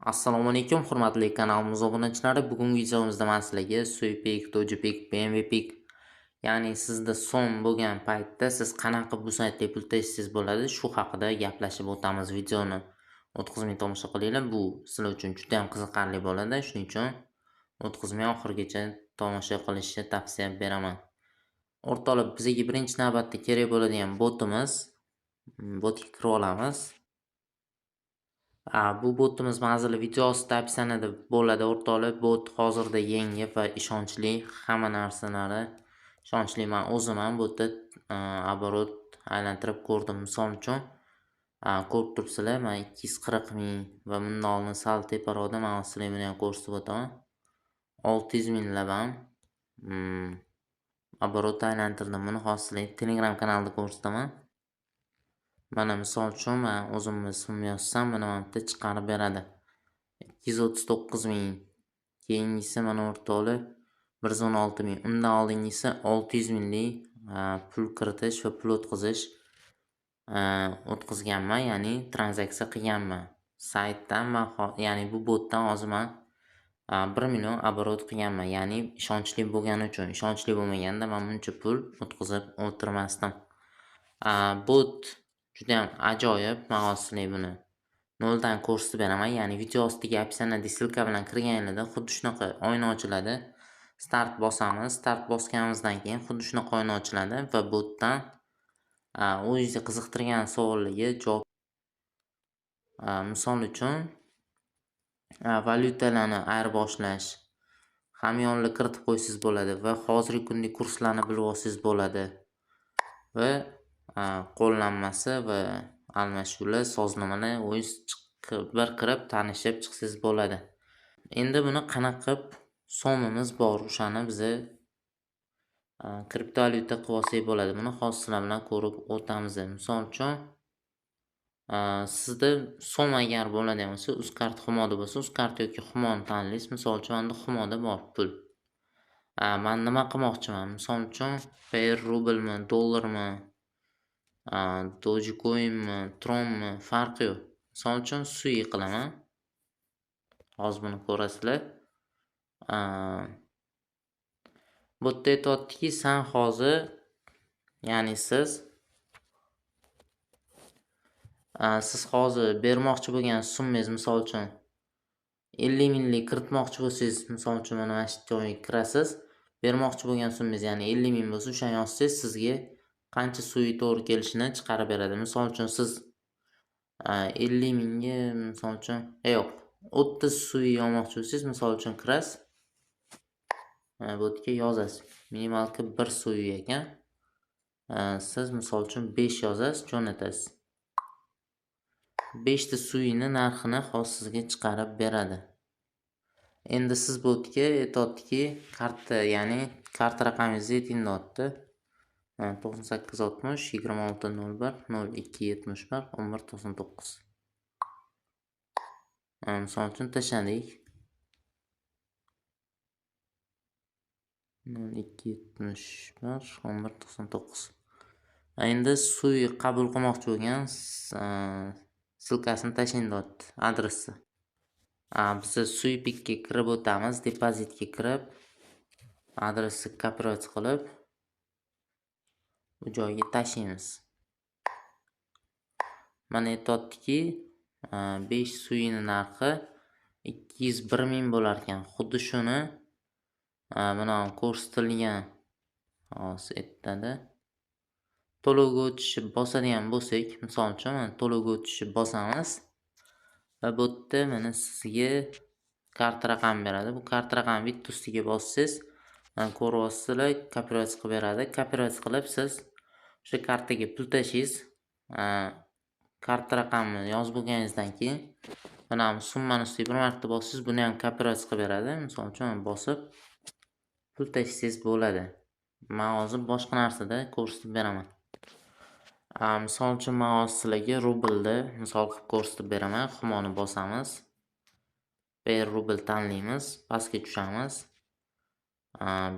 Assalomu alaykum, hurmatli kanalimiz obunachilari. Bugungi videomizda men sizlarga Suypik, Dojipik, BMWpik, ya'ni sizda so'm bo'lgan paytda siz qanaqa bu saytga pul tashishsiz bo'ladi, shu haqida gaplashib o'tamiz. Videoni o'tkazmay tomosha qilinglar. Bu sizlar uchun juda ham qiziqarli bo'ladi. Shuning uchun o'tkazmay oxirigacha tomosha qilishni tavsiya beraman. O'rtoqlar, bizga birinchi navbatda kerak bo'ladigan botimiz. Botga kirib olamiz. Bu botimiz manzili video ostida opsioniyada bo'ladi o'rtoqlar. Bot hozirda yangi va ishonchli, hamma narsalari ishonchli. Men o'zim ham bu yerda оборот aylantirib ko'rdim. Misol uchun, ko'rib turibsizlar, men 240 ming va bundoqni sal teparoqda men sizlarga buni ham ko'rsatib o'taman. 600 minglab ham оборот aylantirdim. Buni hozir sizlarga Telegram kanalida ko'rsataman. Mana misol uchun men o'zimni ismimni yozsam, mana bu yerda chiqarib beradi. 239 ming. Keyingisi mana o'rtoqlar 116 ming. Undan oldingisi 600 minglik pul kiritish va pul o'tkazganman, ya'ni tranzaksiya qilganman. Saytdan ya'ni bu botdan hozir men 1 million оборот qilganman, ya'ni ishonchli bo'lgani uchun. Ishonchli bo'lmaganda men buncha pul o'tkazib o'tirmasdim. Bot juda ham ajoyib. Men hozir sizlarga buni noldan ko'rsatib beraman. Ya'ni video ostiga opsioniyada silka bilan kirganingizda xuddi shunaqa oyna ochiladi. Start bosamiz. Start bosganimizdan keyin xuddi shunaqa oyna ochiladi va botdan o'zingizni qiziqtirgan savollarga javob. Misol uchun valyutalarni ayirboshlash, hamyonli kiritib qo'ysangiz bo'ladi va hozirgi kundagi kurslarni bilib olsangiz bo'ladi. Va qo'llanmasi va almashuvlar, sozlamalar o'zingiz bir kirib tanishib chiqsangiz bo'ladi. Endi buni qanaqa qilib so'mimiz bor, o'shani biz kriptovalyuta qilib olsak bo'ladi. Buni hozir sizlar bilan ko'rib o'tamiz. Misol uchun sizda so'm agar bo'ladigan bo'lsa, UzCard Humoda bo'lsa, UzCard yoki Humoni tanlaysiz. Misol uchun menda Humoda bor pul. Men nima qilmoqchiman? Misol uchun rublmi, dollarmi, Dogecoinmi, Tronmi, farqi yo'q. Misol uchun Sui qilaman. Hozir buni ko'rasizlar. Bu yerda aytayaptiki, sen hozir, ya'ni siz hozir bermoqchi bo'lgan summangiz, misol uchun 50 minglik kiritmoqchi bo'lsangiz, misol uchun mana shu joyga kirasiz. Bermoqchi bo'lgan summangiz, ya'ni 50 ming bo'lsa, o'shani yozsangiz, sizga qancha Sui to'g'ri kelishini chiqarib beradi. Misol uchun siz 50 mingga misol uchun yo'q, 30 Sui olmoqchi bo'lsangiz, misol uchun kirasiz. Bu yerga yozasiz. Minimalki 1 Sui ekan. Siz misol uchun 5 yozasiz, jo'natasiz. 5 ta Sui'ni narxini hozir sizga chiqarib beradi. Endi siz bu yerga aytayaptiki, karta, ya'ni karta raqamingizni ayting deyapti. 9860 2601 0271 1199. Misol uchun tashladik. 0271 1199. Endi Sui qabul qilmoqchi bo'lgan silkasini tashlang deyapti, adresni. Biz Suypikga kirib o'tamiz, depozitga kirib, adresni kopirasiya qilib bu joyga tashlaymiz. Mana aytayaptiki, 5 Sui'ning narxi 201 ming bo'lar ekan. Xuddi shuni mana ko'rsatilgan hozir aytadi. To'lovga o'tishni bosadigan bo'lsak, misol uchun mana to'lovga o'tishni bosamiz va bu yerda mana sizga karta raqami beradi. Bu karta raqamni bitta ustiga bossangiz, mana ko'ryapsizlar, kopirasiya qilib beradi. Kopirasiya qilib siz o'sha kartaga pul tashlaysiz. Karta raqamini yozib bo'lganingizdan keyin mana bu summani ustiga bir marta bossangiz, buni ham kopirasiya qilib beradi. Misol uchun bosib pul tashlaysiz bo'ladi. Men hozir boshqa narsada ko'rsatib beraman. Misol uchun men hozir sizlarga rublda misol qilib ko'rsatib beraman. Humoni bosamiz. Rubl tanlaymiz, pastga tushamiz.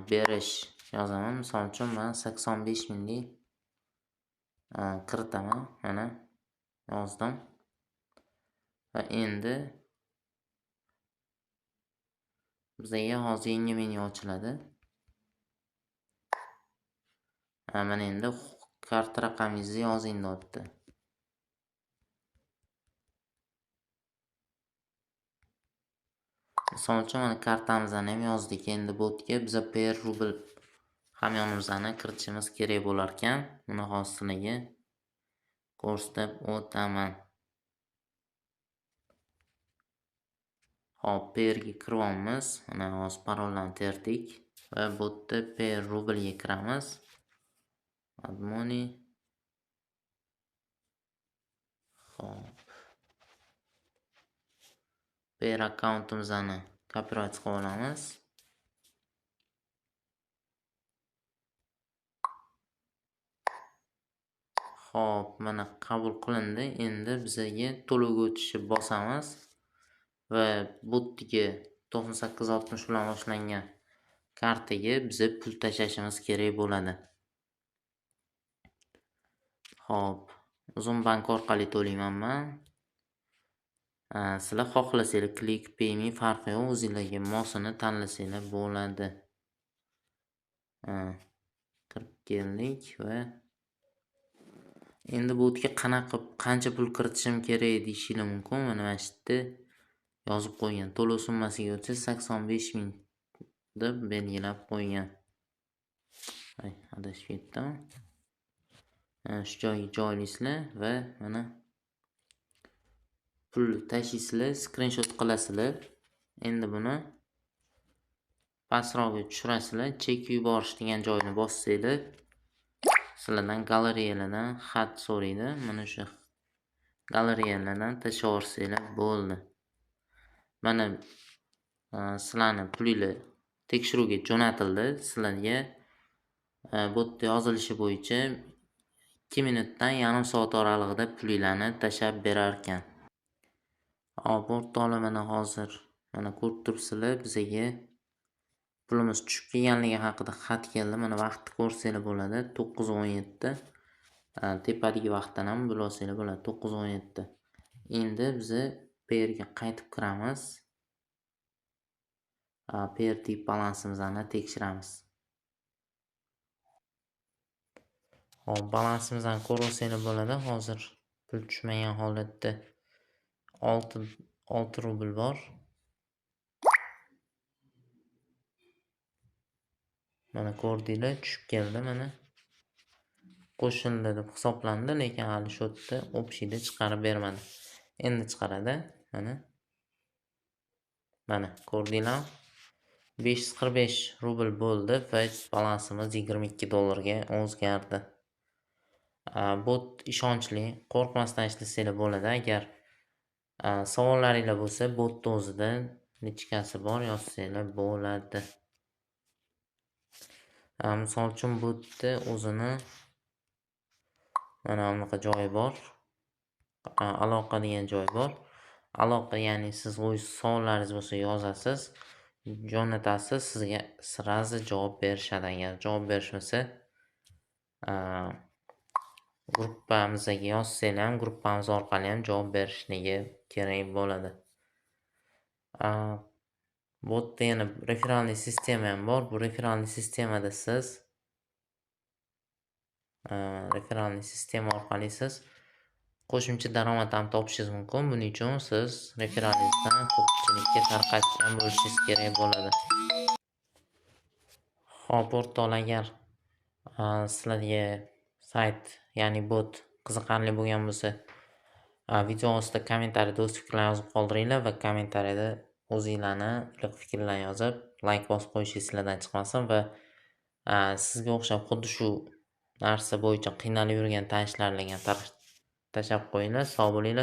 Berish yozaman. Misol uchun men 85 minglik kiritaman. Mana yozdim. Va endi Bizga hozir yangi menyu ochiladi. Mana endi karta raqamingizni yozing deyapti. Misol uchun mana kartamizni ham yozdik. Endi botga biza per rubl hamyonimizni kiritishimiz kerak bo'lar ekan. Buni hozir sizlarga ko'rsatib o'taman. Hop, perga kiryapmiz. Mana hozir parollarni terdik va botda per rublga kiramiz. Admoni. Hop. Per akkauntimizni kopirovat qilib olamiz. Hop, mana qabul qilindi. Endi bizga to'lovga o'tishni bosamiz va botga 9860 bilan boshlangan kartaga biza pul tashlashimiz kerak bo'ladi. Hop, uzun bank orqali to'laymanman. Sizlar xohlasanglar click pay me farqi yo'q, o'zingizlarga mosini tanlasanglar bo'ladi. Kirib keldik va endi botga qancha pul kiritishim kerak deyishinglar mumkin. Mana shu yerda yozib qo'ygan. To'lov summasiga o'tsa 85.000 deb belgilab qo'ygan. Adashib ketdim. Shu joyga joylaysizlar va mana pul tashlaysizlar, screenshot qilasizlar. Endi buni pastroqga tushirasizlar. Chek yuborish degan joyni bossanglar, sizlardan galereyalardan xat so'raydi. Mana shu galereyalardan tashlaversanglar bo'ldi. Mana sizlarning pulinglar tekshiruvga jo'natildi. Sizlarga botda yozilishi bo'yicha 2 minutdan yarim soat oralig'ida pulinglarni tashlab berar ekan. Hop, o'rtoqlar, mana hozir mana ko'rib turibsizlar, bizga pulimiz tushib kelganligi haqida xat keldi. Mana vaqtni ko'rsanglar bo'ladi, 9:17. Tepadagi vaqtdan ham bilib olsanglar bo'ladi, 9:17. Endi biz perga qaytib kiramiz. Per tip balansimizni tekshiramiz. Hop, balansimizni ko'rib olsanglar bo'ladi. Hozir pul tushmagan holatda 6 rubl bor. Mana ko'rdinglar, tushib keldi. Mana qo'shildi deb hisoblandi, lekin hali shu yerda общийda chiqarib bermadi. Endi chiqaradi. Mana ko'rdinglar, 545 rubl bo'ldi va balansimiz 22 dollarga o'zgardi. Bot ishonchli, qo'rqmasdan ishlasanglar bo'ladi. Agar savollaringiz bo'lsa, botning o'zida nechkasi bor yozsanglar bo'ladi. Misol uchun botda o'zini mana bunaqa joyi bor. Aloqa degan joy bor. Aloqa, ya'ni siz o'z savollaringiz bo'lsa yozasiz, jo'natasiz, sizga sirazi javob berishadi. Agar javob berishmasa, gruppamizga yozsanglar ham, gruppamiz orqali ham javob berishligi kerak bo'ladi. Botda yana referalniy sistema ham bor. Bu referalniy sistemada siz referalniy sistema orqali siz qo'shimcha daromad ham topishingiz mumkin. Buning uchun siz referalingizdan ko'pchilikka tarqatgan bo'lishingiz kerak bo'ladi. Hop, o'rtoqlar, agar sizlarga sayt, ya'ni bot qiziqarli bo'lgan bo'lsa, video ostida kommentariyada o'z fikrlaringizni yozib qoldiringlar va kommentariyada o'zingizlarni iliq fikrlarni yozib, like bosib qo'yishingiz sizlardan chiqmasin va sizga o'xshab xuddi shu narsa bo'yicha qiynalib yurgan tanishlaringizga tashlab qo'yinglar. Sog' bo'linglar.